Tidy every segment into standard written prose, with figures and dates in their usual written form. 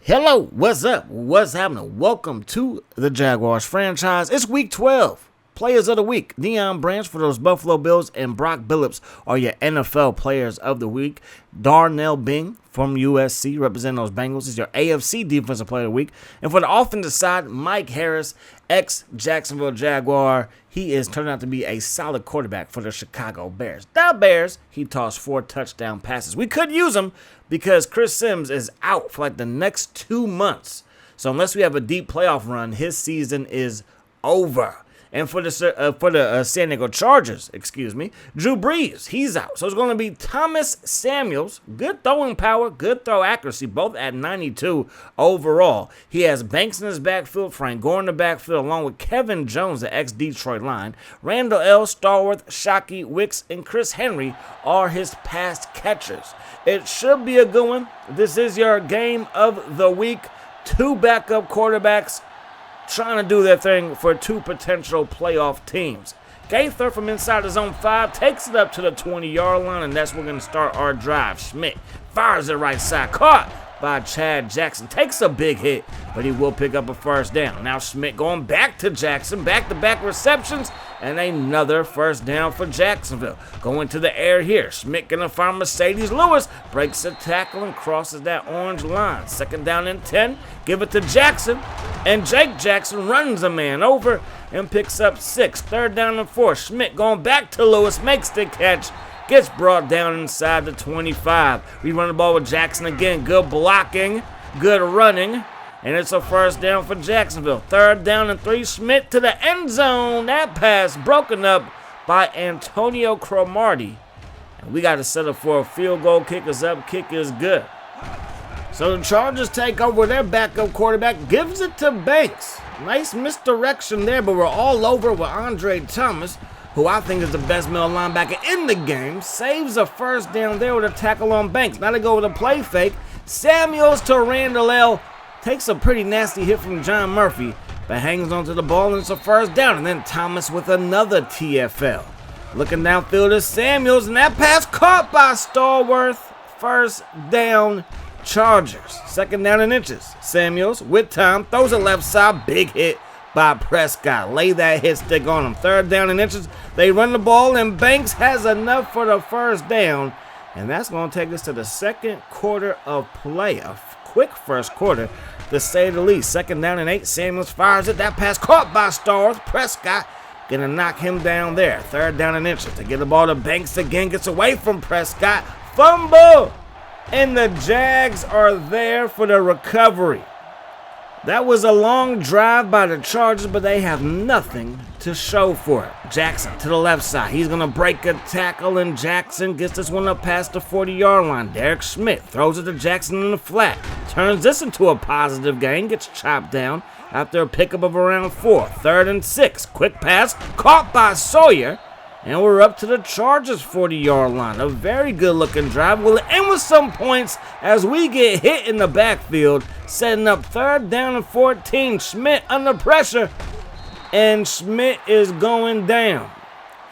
Hello, what's up? What's happening? Welcome to the Jaguars franchise. It's week 12. Players of the week. Deion Branch for those Buffalo Bills and Brock Billups are your NFL players of the week. Darnell Bing from USC representing those Bengals is your AFC defensive player of the week. And for the offensive side, Mike Harris, ex-Jacksonville Jaguar. He is turning out to be a solid quarterback for the Chicago Bears. The Bears, he tossed 4 touchdown passes. We could use him because Chris Sims is out for like the next 2 months. So unless we have a deep playoff run, his season is over. And for the San Diego Chargers, Drew Brees, he's out. So it's going to be Thomas Samuels, good throwing power, good throw accuracy, both at 92 overall. He has Banks in his backfield, Frank Gore in the backfield, along with Kevin Jones, the ex-Detroit line. Randall L., Stallworth, Shockey, Wicks, and Chris Henry are his pass catchers. It should be a good one. This is your game of the week. 2 backup quarterbacks trying to do their thing for 2 potential playoff teams. Gaither from inside the zone 5 takes it up to the 20-yard line, and that's where we're going to start our drive. Schmidt fires it right side, caught by Chad Jackson. Takes a big hit, but he will pick up a first down. Now Schmidt going back to Jackson, back-to-back receptions, and another first down for Jacksonville. Going to the air here. Schmidt going to find Mercedes Lewis, breaks a tackle and crosses that orange line. 2nd down and 10, give it to Jackson, and Jake Jackson runs a man over and picks up 6. 3rd down and 4, Schmidt going back to Lewis, makes the catch, gets brought down inside the 25. We run the ball with Jackson again. Good blocking, good running, and it's a first down for Jacksonville. 3rd down and 3, Schmidt to the end zone. That pass broken up by Antonio Cromartie. And we got to set up for a field goal. Kick is up, kick is good. So the Chargers take over their backup quarterback, gives it to Banks. Nice misdirection there, but we're all over with Andre Thomas, who I think is the best middle linebacker in the game. Saves a first down there with a tackle on Banks. Now they go with a play fake. Samuels to Randall L. Takes a pretty nasty hit from John Murphy, but hangs onto the ball, and it's a first down. And then Thomas with another TFL. Looking downfield is Samuels, and that pass caught by Stallworth. First down, Chargers. 2nd down and inches. Samuels with time, throws it left side, big hit by Prescott. Lay that hit stick on him. 3rd down and inches. They run the ball, and Banks has enough for the first down. And that's going to take us to the 2nd quarter of play. A quick first quarter, to say the least. 2nd down and 8. Samuels fires it. That pass caught by Stallworth. Prescott going to knock him down there. 3rd down and inches. To get the ball to Banks again. Gets away from Prescott. Fumble! And the Jags are there for the recovery. That was a long drive by the Chargers, but they have nothing to show for it. Jackson to the left side. He's going to break a tackle, and Jackson gets this one up past the 40-yard line. Derek Schmidt throws it to Jackson in the flat. Turns this into a positive gain. Gets chopped down after a pickup of around 4. 3rd and 6. Quick pass caught by Sawyer. And we're up to the Chargers' 40-yard line. A very good-looking drive. We'll end with some points as we get hit in the backfield, setting up 3rd down and 14. Schmidt under pressure, and Schmidt is going down.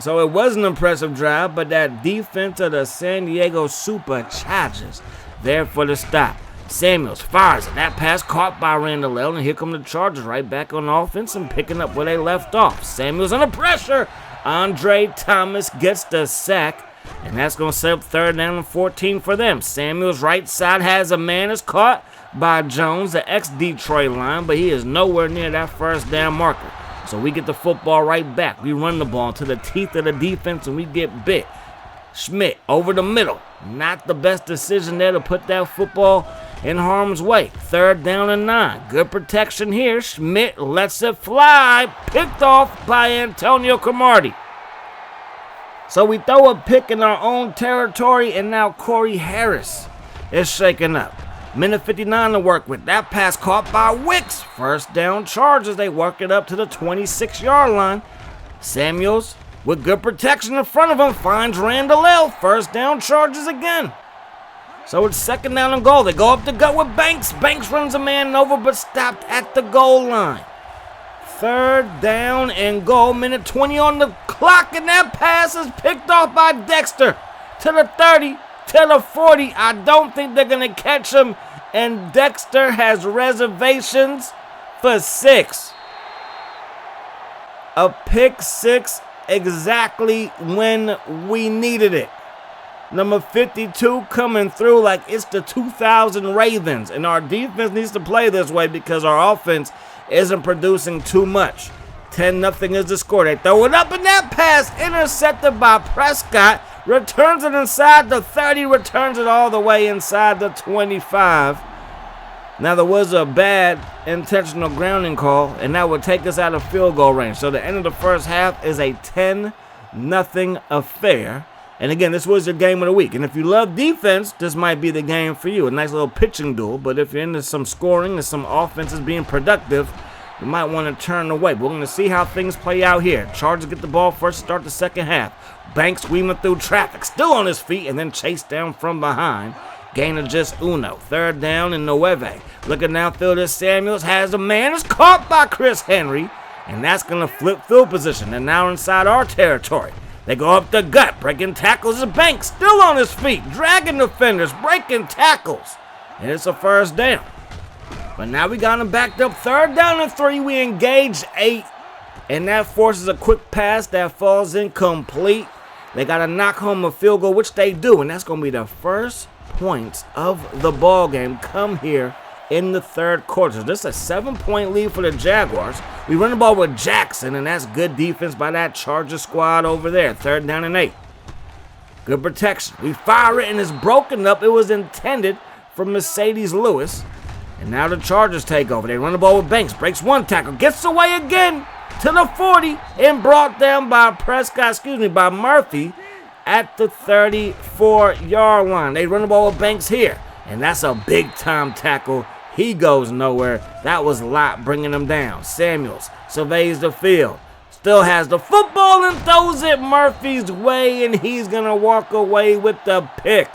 So it was an impressive drive, but that defense of the San Diego Superchargers there for the stop. Samuels fires it. That pass caught by Randall L. And here come the Chargers right back on offense and picking up where they left off. Samuels under pressure. Andre Thomas gets the sack, and that's going to set up 3rd down and 14 for them. Samuels right side has a man. Is caught by Jones, the ex-Detroit line, but he is nowhere near that first down marker. So we get the football right back. We run the ball to the teeth of the defense, and we get bit. Schmidt over the middle. Not the best decision there to put that football in harm's way. 3rd down and 9. Good protection here. Schmidt lets it fly. Picked off by Antonio Cromartie. So we throw a pick in our own territory, and now Corey Harris is shaken up. Minute 59 to work with. That pass caught by Wicks. First down Chargers. They work it up to the 26-yard line. Samuels with good protection in front of him finds Randall L. First down Chargers again. So it's 2nd down and goal. They go up the gut with Banks. Banks runs a man over but stopped at the goal line. 3rd down and goal. Minute 20 on the clock, and that pass is picked off by Dexter to the 30, to the 40. I don't think they're going to catch him and Dexter has reservations for 6. A pick 6 exactly when we needed it. Number 52 coming through like it's the 2000 Ravens, and our defense needs to play this way because our offense isn't producing too much. 10-0 is the score. They throw it up, and that pass intercepted by Prescott. Returns it inside the 30, returns it all the way inside the 25. Now, there was a bad intentional grounding call, and that would take us out of field goal range. So the end of the first half is a 10-0 affair. And again, this was your game of the week. And if you love defense, this might be the game for you. A nice little pitching duel. But if you're into some scoring and some offenses being productive, you might want to turn away. But we're going to see how things play out here. Chargers get the ball first, start the second half. Banks weaving through traffic, still on his feet, and then chased down from behind. Gain of just uno. Third down and 9. Looking downfield as Samuels has a man. Is caught by Chris Henry. And that's going to flip field position. And now inside our territory. They go up the gut, breaking tackles. The Banks still on his feet, dragging defenders, breaking tackles. And it's a first down. But now we got him backed up. Third down and 3. We engage 8. And that forces a quick pass that falls incomplete. They got to knock home a field goal, which they do. And that's going to be the first points of the ball game come here in the third quarter. So this is a 7-point lead for the Jaguars. We run the ball with Jackson, and that's good defense by that Charger squad over there. Third down and 8. Good protection. We fire it, and it's broken up. It was intended for Mercedes Lewis. And now the Chargers take over. They run the ball with Banks. Breaks one tackle. Gets away again to the 40. And brought down by by Murphy at the 34-yard line. They run the ball with Banks here. And that's a big-time tackle. He goes nowhere. That was Lott bringing him down. Samuels surveys the field. Still has the football and throws it Murphy's way, and he's going to walk away with the pick.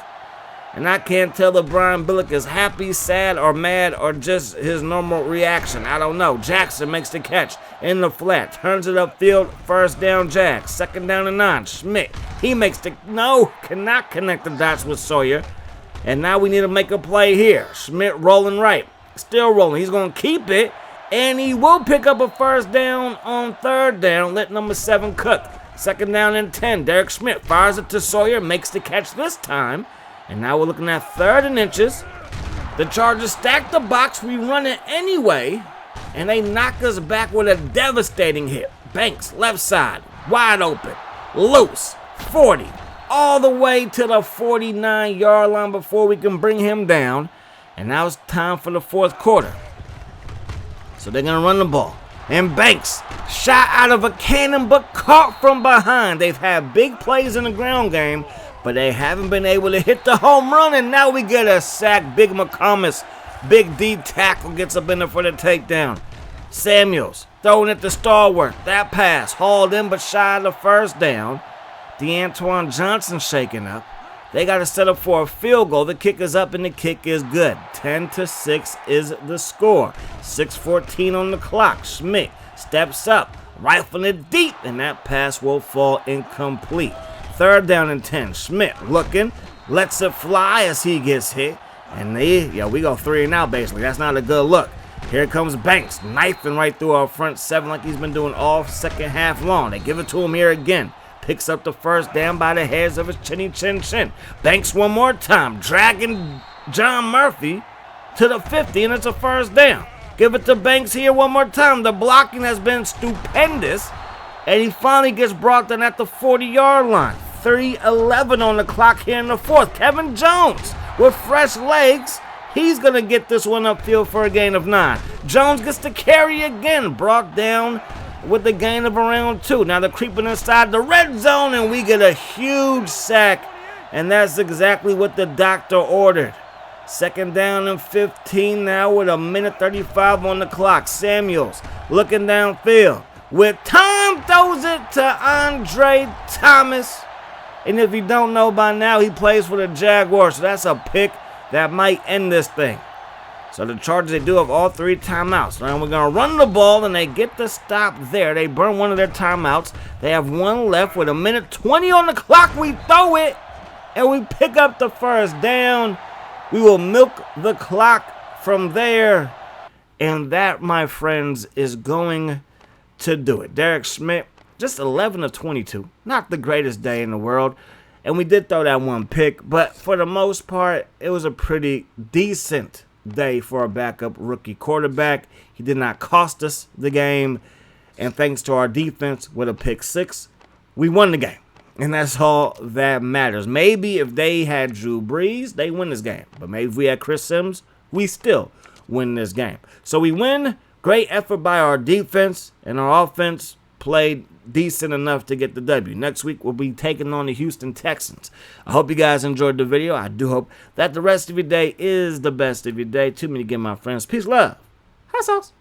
And I can't tell if Brian Billick is happy, sad, or mad, or just his normal reaction. I don't know. Jackson makes the catch in the flat. Turns it upfield. First down, Jags. Second down and 9. Schmidt. He makes the... No, cannot connect the dots with Sawyer. And now we need to make a play here. Schmidt rolling right. Still rolling. He's going to keep it. And he will pick up a first down on third down. Let number 7 cook. Second down and 10. Derek Schmidt fires it to Sawyer. Makes the catch this time. And now we're looking at 3rd and inches. The Chargers stack the box. We run it anyway. And they knock us back with a devastating hit. Banks, left side. Wide open. Loose. 40. All the way to the 49-yard line before we can bring him down. And now it's time for the fourth quarter. So they're going to run the ball. And Banks, shot out of a cannon but caught from behind. They've had big plays in the ground game, but they haven't been able to hit the home run. And now we get a sack. Big McComas, big D tackle gets up in there for the takedown. Samuels throwing it to Stalwart. That pass hauled in but shy of the first down. DeAntoine Johnson shaking up. They got to set up for a field goal. The kick is up and the kick is good. 10-6 is the score. 6:14 on the clock. Schmidt steps up, rifling it deep, and that pass will fall incomplete. Third down and 10. Schmidt looking, lets it fly as he gets hit. And we go 3 and out basically. That's not a good look. Here comes Banks, knifing right through our front 7 like he's been doing all second half long. They give it to him here again. Picks up the first down by the hairs of his chinny chin chin. Banks one more time, dragging John Murphy to the 50, and it's a first down. Give it to Banks here one more time. The blocking has been stupendous, and he finally gets brought down at the 40-yard line. 3:11 on the clock here in the fourth. Kevin Jones with fresh legs. He's going to get this one upfield for a gain of 9. Jones gets to carry again, brought down with the gain of around 2. Now they're creeping inside the red zone, and we get a huge sack, and that's exactly what the doctor ordered. Second down and 15 now with 1:35 on the clock. Samuels looking downfield. With time, throws it to Andre Thomas. And if you don't know by now, he plays for the Jaguars, so that's a pick that might end this thing. So the Chargers, they do have all 3 timeouts. Now we're going to run the ball, and they get the stop there. They burn one of their timeouts. They have 1 left with 1:20 on the clock. We throw it, and we pick up the first down. We will milk the clock from there. And that, my friends, is going to do it. Derek Schmidt, just 11 of 22. Not the greatest day in the world. And we did throw that one pick. But for the most part, it was a pretty decent day for a backup rookie quarterback. He did not cost us the game. And thanks to our defense with a pick 6, we won the game. And that's all that matters. Maybe if they had Drew Brees, they win this game. But maybe if we had Chris Sims, we still win this game. So we win. Great effort by our defense, and our offense played decent enough to get the W. Next week, we'll be taking on the Houston Texans. I hope you guys enjoyed the video. I do hope that the rest of your day is the best of your day. Too many to give my friends. Peace, love. Hot sauce.